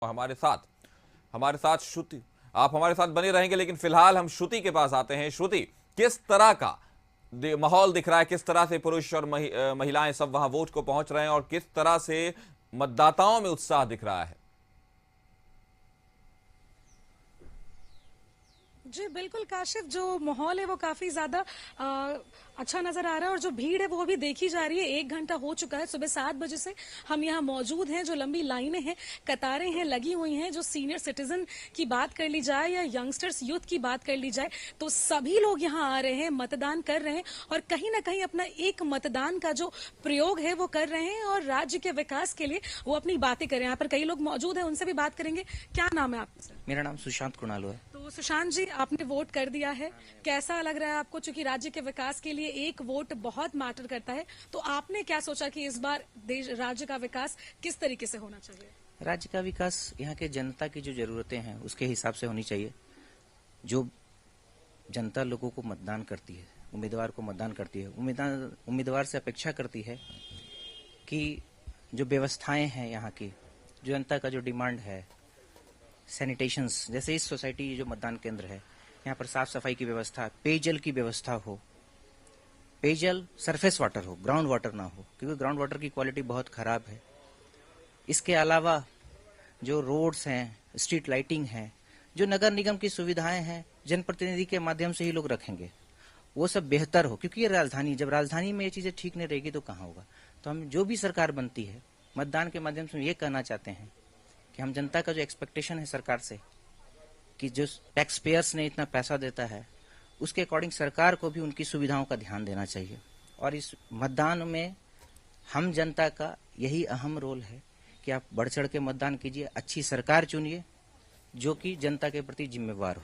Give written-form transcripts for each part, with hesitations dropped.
हमारे साथ श्रुति, आप हमारे साथ बने रहेंगे, लेकिन फिलहाल हम श्रुति के पास आते हैं। श्रुति, किस तरह का माहौल दिख रहा है? किस तरह से पुरुष और महिलाएं सब वहां वोट को पहुंच रहे हैं और किस तरह से मतदाताओं में उत्साह दिख रहा है? जी बिल्कुल काशिफ, जो माहौल है वो काफी ज्यादा अच्छा नजर आ रहा है और जो भीड़ है वो भी देखी जा रही है। 1 घंटा हो चुका है, सुबह 7 बजे से हम यहाँ मौजूद हैं। जो लंबी लाइनें हैं, कतारें हैं लगी हुई हैं। जो सीनियर सिटीजन की बात कर ली जाए या यंगस्टर्स यूथ की बात कर ली जाए तो सभी लोग यहाँ आ रहे हैं, मतदान कर रहे हैं और कहीं ना कहीं अपना एक मतदान का जो प्रयोग है वो कर रहे हैं और राज्य के विकास के लिए वो अपनी बातें कर रहे हैं। यहाँ पर कई लोग मौजूद हैं, उनसे भी बात करेंगे। क्या नाम है आपका? मेरा नाम सुशांत कुणालू है। तो सुशांत जी, आपने वोट कर दिया है, कैसा लग रहा है आपको? चूंकि राज्य के विकास के लिए एक वोट बहुत मैटर करता है, तो आपने क्या सोचा कि इस बार देश राज्य का विकास किस तरीके से होना चाहिए? राज्य का विकास यहाँ के जनता की जो जरूरतें हैं उसके हिसाब से होनी चाहिए। जो जनता लोगों को मतदान करती है, उम्मीदवार को मतदान करती है, उम्मीदवार से अपेक्षा करती है कि जो व्यवस्थाएं हैं यहाँ की, जो जनता का जो डिमांड है, सैनिटेशंस, जैसे इस सोसाइटी जो मतदान केंद्र है यहाँ पर साफ सफाई की व्यवस्था, पेयजल की व्यवस्था हो, पेयजल सरफेस वाटर हो, ग्राउंड वाटर ना हो, क्योंकि ग्राउंड वाटर की क्वालिटी बहुत खराब है। इसके अलावा जो रोड्स हैं, स्ट्रीट लाइटिंग है, जो नगर निगम की सुविधाएं हैं, जनप्रतिनिधि के माध्यम से ही लोग रखेंगे, वो सब बेहतर हो। क्योंकि ये राजधानी, जब राजधानी में ये चीजें ठीक नहीं रहेगी तो कहाँ होगा। तो हम जो भी सरकार बनती है, मतदान के माध्यम से ये कहना चाहते हैं कि हम जनता का जो एक्सपेक्टेशन है सरकार से, कि जो टैक्स पेयर्स ने इतना पैसा देता है उसके अकॉर्डिंग सरकार को भी उनकी सुविधाओं का ध्यान देना चाहिए। और इस मतदान में हम जनता का यही अहम रोल है कि आप बढ़ चढ़ के मतदान कीजिए, अच्छी सरकार चुनिए जो कि जनता के प्रति जिम्मेवार हो।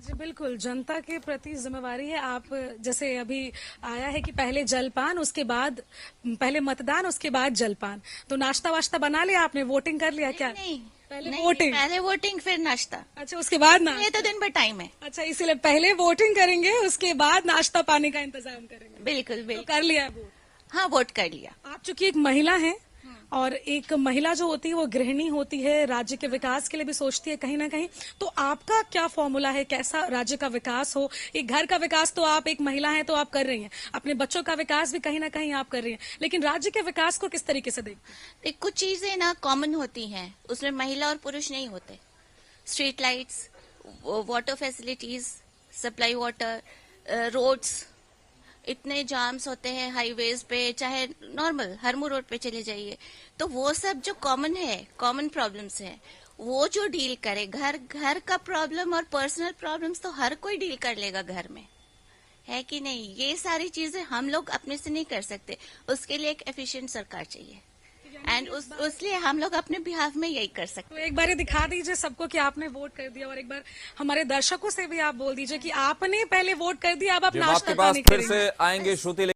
जी बिल्कुल, जनता के प्रति जिम्मेवारी है। आप जैसे अभी आया है कि पहले जलपान, उसके बाद पहले मतदान, उसके बाद जलपान, तो नाश्ता वाश्ता बना लिया आपने? वोटिंग कर लिया? क्या नहीं, पहले नहीं, वोटिंग? पहले वोटिंग फिर नाश्ता। अच्छा, उसके बाद ना? ये तो दिन भर टाइम है। अच्छा, इसीलिए पहले वोटिंग करेंगे, उसके बाद नाश्ता पानी का इंतजाम करेंगे। बिल्कुल तो बिल्कुल। कर लिया है वोट? हाँ, वोट कर लिया। आप चूंकि एक महिला हैं और एक महिला जो होती है वो गृहिणी होती है, राज्य के विकास के लिए भी सोचती है कहीं ना कहीं, तो आपका क्या फॉर्मूला है? कैसा राज्य का विकास हो? एक घर का विकास तो आप एक महिला हैं तो आप कर रही हैं, अपने बच्चों का विकास भी कहीं ना कहीं आप कर रही हैं, लेकिन राज्य के विकास को किस तरीके से देखते हैं? देख, कुछ चीजें ना कॉमन होती हैं, उसमें महिला और पुरुष नहीं होते। Street lights, water facilities, supply water, roads, इतने जाम्स होते हैं हाईवेज पे, चाहे नॉर्मल हरमू रोड पे चले जाइए, तो वो सब जो कॉमन है, कॉमन प्रॉब्लम्स है, वो जो डील करे, घर का प्रॉब्लम और पर्सनल प्रॉब्लम्स तो हर कोई डील कर लेगा घर में, है कि नहीं? ये सारी चीजें हम लोग अपने से नहीं कर सकते, उसके लिए एक एफिशिएंट सरकार चाहिए एंड उसलिए हम लोग अपने बिहाफ में यही कर सकते। तो एक बार ये दिखा दीजिए सबको कि आपने वोट कर दिया और एक बार हमारे दर्शकों से भी आप बोल दीजिए कि आपने पहले वोट कर दिया, अब आप जब नाश्ता आपके पास पानी फिर करेंगे। से आएंगे श्रुति।